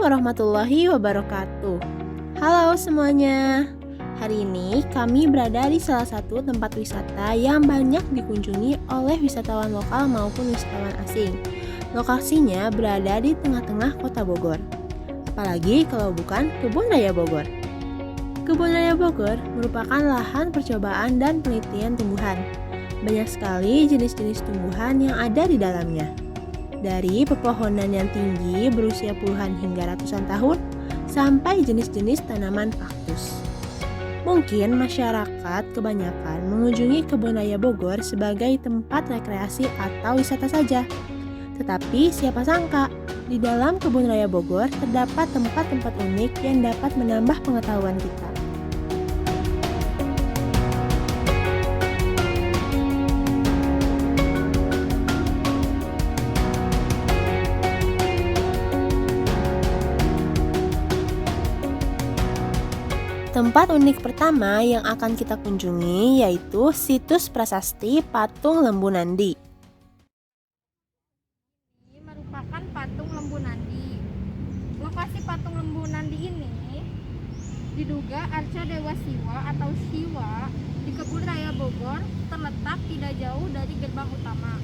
warahmatullahi wabarakatuh. Halo semuanya. Hari ini kami berada di salah satu tempat wisata yang banyak dikunjungi oleh wisatawan lokal maupun wisatawan asing. Lokasinya berada di tengah-tengah kota Bogor. Apalagi kalau bukan Kebun Raya Bogor. Kebun Raya Bogor merupakan lahan percobaan dan penelitian tumbuhan. Banyak sekali jenis-jenis tumbuhan yang ada di dalamnya. Dari pepohonan yang tinggi berusia puluhan hingga ratusan tahun, sampai jenis-jenis tanaman kaktus. Mungkin masyarakat kebanyakan mengunjungi Kebun Raya Bogor sebagai tempat rekreasi atau wisata saja. Tetapi siapa sangka, di dalam Kebun Raya Bogor terdapat tempat-tempat unik yang dapat menambah pengetahuan kita. Tempat unik pertama yang akan kita kunjungi yaitu situs prasasti Patung Lembu Nandi. Ini merupakan patung Lembu Nandi. Lokasi patung Lembu Nandi ini diduga arca Dewa Siwa atau Siwa di Kebun Raya Bogor terletak tidak jauh dari gerbang utama.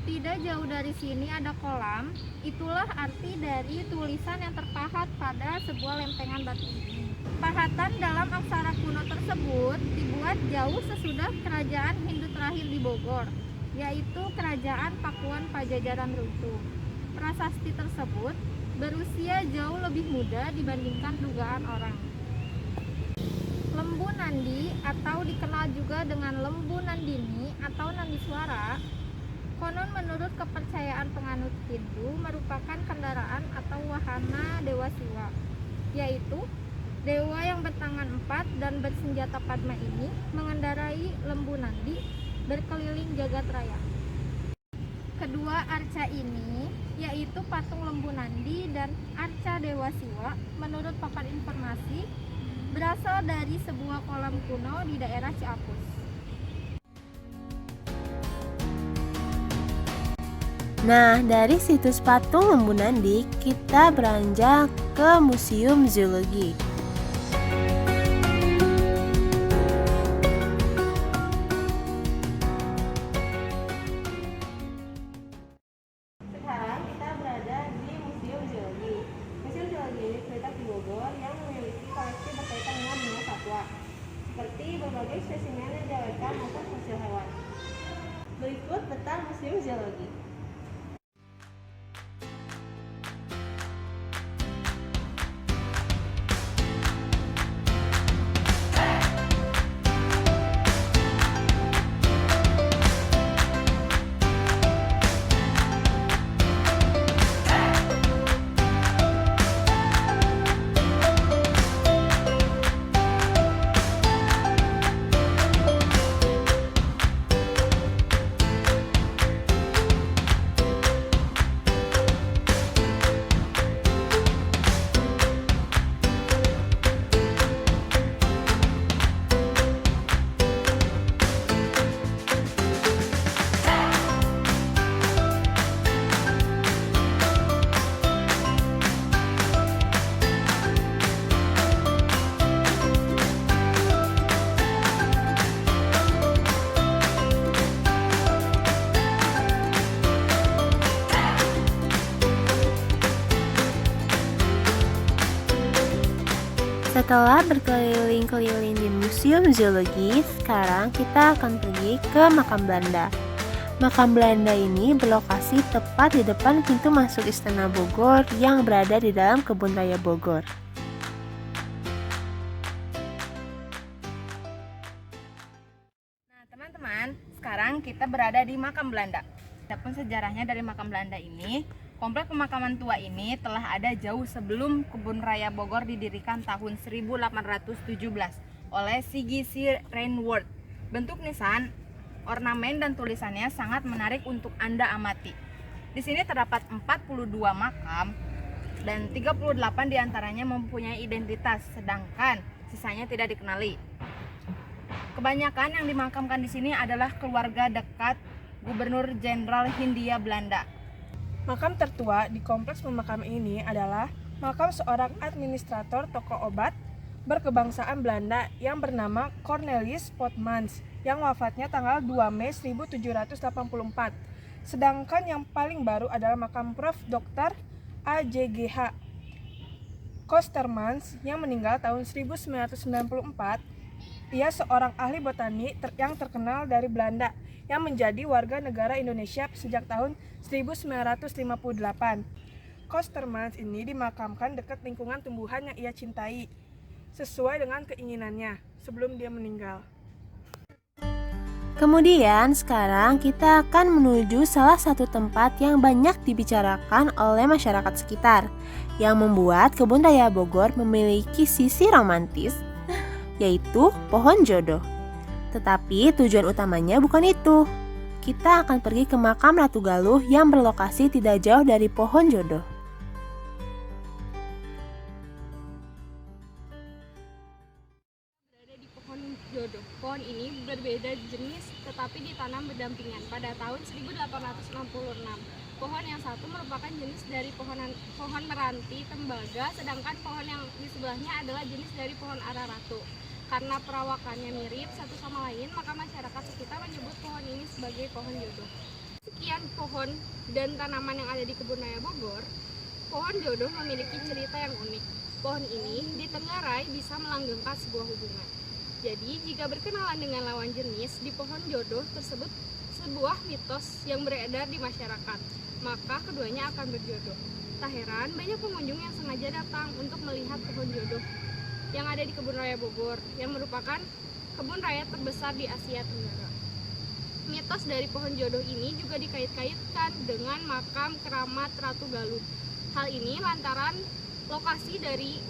Tidak jauh dari sini ada kolam, itulah arti dari tulisan yang terpahat pada sebuah lempengan batu ini. Pahatan dalam aksara kuno tersebut dibuat jauh sesudah kerajaan Hindu terakhir di Bogor, yaitu Kerajaan Pakuan Pajajaran runtuh. Prasasti tersebut berusia jauh lebih muda dibandingkan dugaan orang. Lembu Nandi atau dikenal juga dengan Lembu Nandini atau Nandi Suara, konon menurut kepercayaan penganut Hindu merupakan kendaraan atau wahana Dewa Siwa, yaitu dewa yang bertangan 4 dan bersenjata padma ini mengendarai lembu Nandi berkeliling jagat raya. Kedua arca ini, yaitu patung Lembu Nandi dan arca Dewa Siwa, menurut papan informasi, berasal dari sebuah kolam kuno di daerah Ciapus. Nah, dari situs patung Lembu Nandi, kita beranjak ke Museum Zoologi. Sekarang kita berada di Museum Zoologi. Museum Zoologi ini terletak di Bogor yang memiliki koleksi berkaitan dengan dunia satwa, seperti berbagai spesimen jaweka maupun fosil hewan. Berikut peta Museum Zoologi. Setelah berkeliling-keliling di Museum Zoologi, sekarang kita akan pergi ke Makam Belanda. Makam Belanda ini berlokasi tepat di depan pintu masuk Istana Bogor yang berada di dalam Kebun Raya Bogor. Nah, teman-teman, sekarang kita berada di Makam Belanda. Adapun sejarahnya dari Makam Belanda ini, komplek pemakaman tua ini telah ada jauh sebelum Kebun Raya Bogor didirikan tahun 1817 oleh C.G.C. Rainworth. Bentuk nisan, ornamen dan tulisannya sangat menarik untuk Anda amati. Di sini terdapat 42 makam dan 38 diantaranya mempunyai identitas, sedangkan sisanya tidak dikenali. Kebanyakan yang dimakamkan di sini adalah keluarga dekat Gubernur Jenderal Hindia Belanda. Makam tertua di kompleks pemakaman ini adalah makam seorang administrator toko obat berkebangsaan Belanda yang bernama Cornelis Potmans yang wafatnya tanggal 2 Mei 1784. Sedangkan yang paling baru adalah makam Prof. Dr. A.J.G.H. Kostermans yang meninggal tahun 1994. Ia seorang ahli botani yang terkenal dari Belanda yang menjadi warga negara Indonesia sejak tahun 1958. Kostermans ini dimakamkan dekat lingkungan tumbuhan yang ia cintai, sesuai dengan keinginannya sebelum dia meninggal. Kemudian sekarang kita akan menuju salah satu tempat yang banyak dibicarakan oleh masyarakat sekitar, yang membuat Kebun Raya Bogor memiliki sisi romantis, yaitu pohon jodoh. Tetapi tujuan utamanya bukan itu. Kita akan pergi ke makam Ratu Galuh yang berlokasi tidak jauh dari pohon jodoh. Berada di pohon jodoh. Pohon ini berbeda jenis tetapi ditanam berdampingan pada tahun 1866. Pohon yang satu merupakan jenis dari pohon meranti tembaga, sedangkan pohon yang di sebelahnya adalah jenis dari pohon ara ratu. Karena perawakannya mirip satu sama lain, maka masyarakat sekitar menyebut pohon ini sebagai pohon jodoh. Sekian pohon dan tanaman yang ada di Kebun Raya Bogor, pohon jodoh memiliki cerita yang unik. Pohon ini ditengarai bisa melanggengkan sebuah hubungan. Jadi, jika berkenalan dengan lawan jenis di pohon jodoh tersebut sebuah mitos yang beredar di masyarakat, maka keduanya akan berjodoh. Tak heran, banyak pengunjung yang sengaja datang untuk melihat pohon jodoh yang ada di Kebun Raya Bogor, yang merupakan kebun raya terbesar di Asia Tenggara. Mitos dari pohon jodoh ini juga dikait-kaitkan dengan makam keramat Ratu Galuh. Hal ini lantaran lokasi dari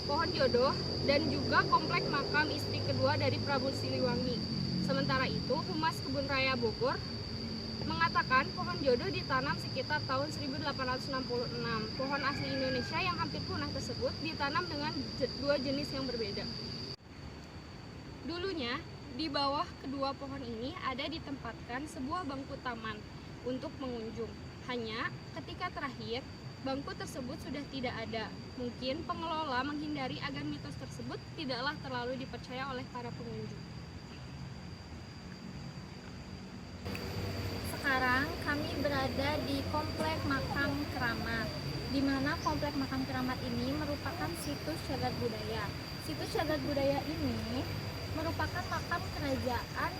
pohon jodoh dan juga komplek makam istri kedua dari Prabu Siliwangi. Sementara itu, Humas Kebun Raya Bogor mengatakan pohon jodoh ditanam sekitar tahun 1866. Pohon asli Indonesia yang hampir punah tersebut ditanam dengan dua jenis yang berbeda. Dulunya, di bawah kedua pohon ini ada ditempatkan sebuah bangku taman untuk pengunjung. Hanya ketika terakhir, bangku tersebut sudah tidak ada. Mungkin pengelola menghindari agar mitos tersebut tidaklah terlalu dipercaya oleh para pengunjung. Sekarang kami berada di Komplek Makam Keramat, di mana Komplek Makam Keramat ini merupakan situs cagar budaya. Situs cagar budaya ini merupakan makam kerajaan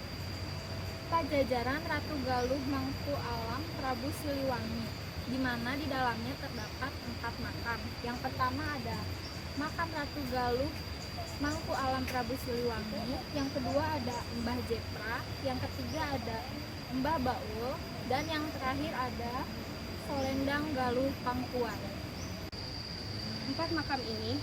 Pajajaran Ratu Galuh Mangku Alam Prabu Siliwangi, di mana di dalamnya terdapat 4 makam. Yang pertama ada makam Ratu Galuh Mangku Alam Prabu Siliwangi, yang kedua ada Mbah Jepra, yang ketiga ada Mbah Baul, dan yang terakhir ada Solendang Galuh Pangkuan. 4 makam ini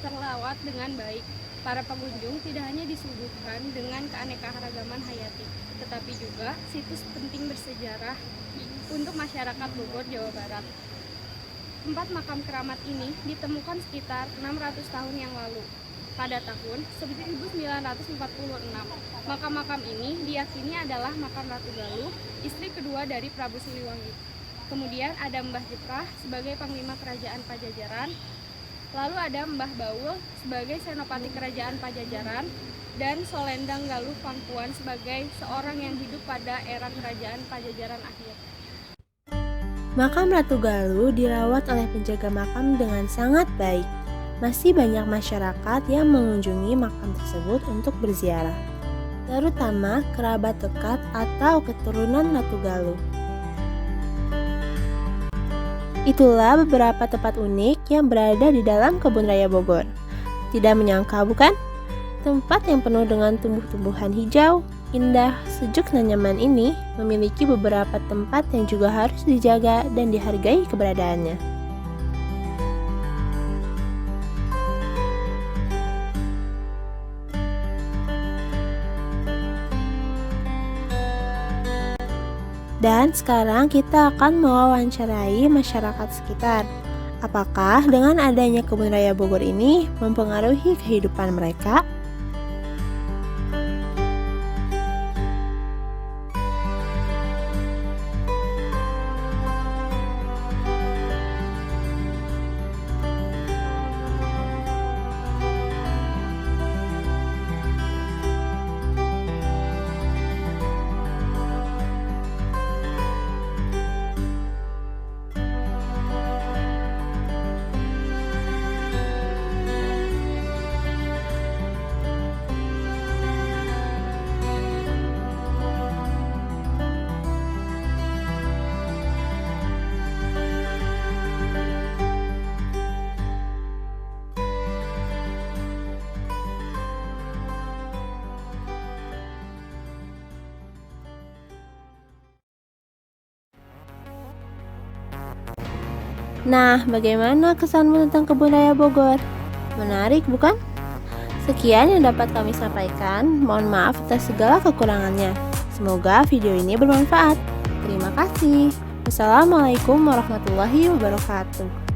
terlawat dengan baik. Para pengunjung tidak hanya disuguhkan dengan keanekaragaman hayati, tetapi juga situs penting bersejarah untuk masyarakat Bogor, Jawa Barat. 4 makam keramat ini ditemukan sekitar 600 tahun yang lalu. Pada tahun 1946, makam-makam ini diyakini adalah makam Ratu Galuh, istri kedua dari Prabu Siliwangi. Kemudian ada Mbah Jepra sebagai panglima kerajaan Pajajaran, lalu ada Mbah Baul sebagai senopati kerajaan Pajajaran, dan Solendang Galuh Pangkuan sebagai seorang yang hidup pada era kerajaan Pajajaran akhir. Makam Ratu Galuh dirawat oleh penjaga makam dengan sangat baik. Masih banyak masyarakat yang mengunjungi makam tersebut untuk berziarah, terutama kerabat dekat atau keturunan Ratu Galuh. Itulah beberapa tempat unik yang berada di dalam Kebun Raya Bogor. Tidak menyangka bukan? Tempat yang penuh dengan tumbuh-tumbuhan hijau, indah, sejuk dan nyaman ini memiliki beberapa tempat yang juga harus dijaga dan dihargai keberadaannya. Dan sekarang kita akan mewawancarai masyarakat sekitar. Apakah dengan adanya Kebun Raya Bogor ini mempengaruhi kehidupan mereka? Nah, bagaimana kesanmu tentang Kebun Raya Bogor? Menarik, bukan? Sekian yang dapat kami sampaikan. Mohon maaf atas segala kekurangannya. Semoga video ini bermanfaat. Terima kasih. Wassalamualaikum warahmatullahi wabarakatuh.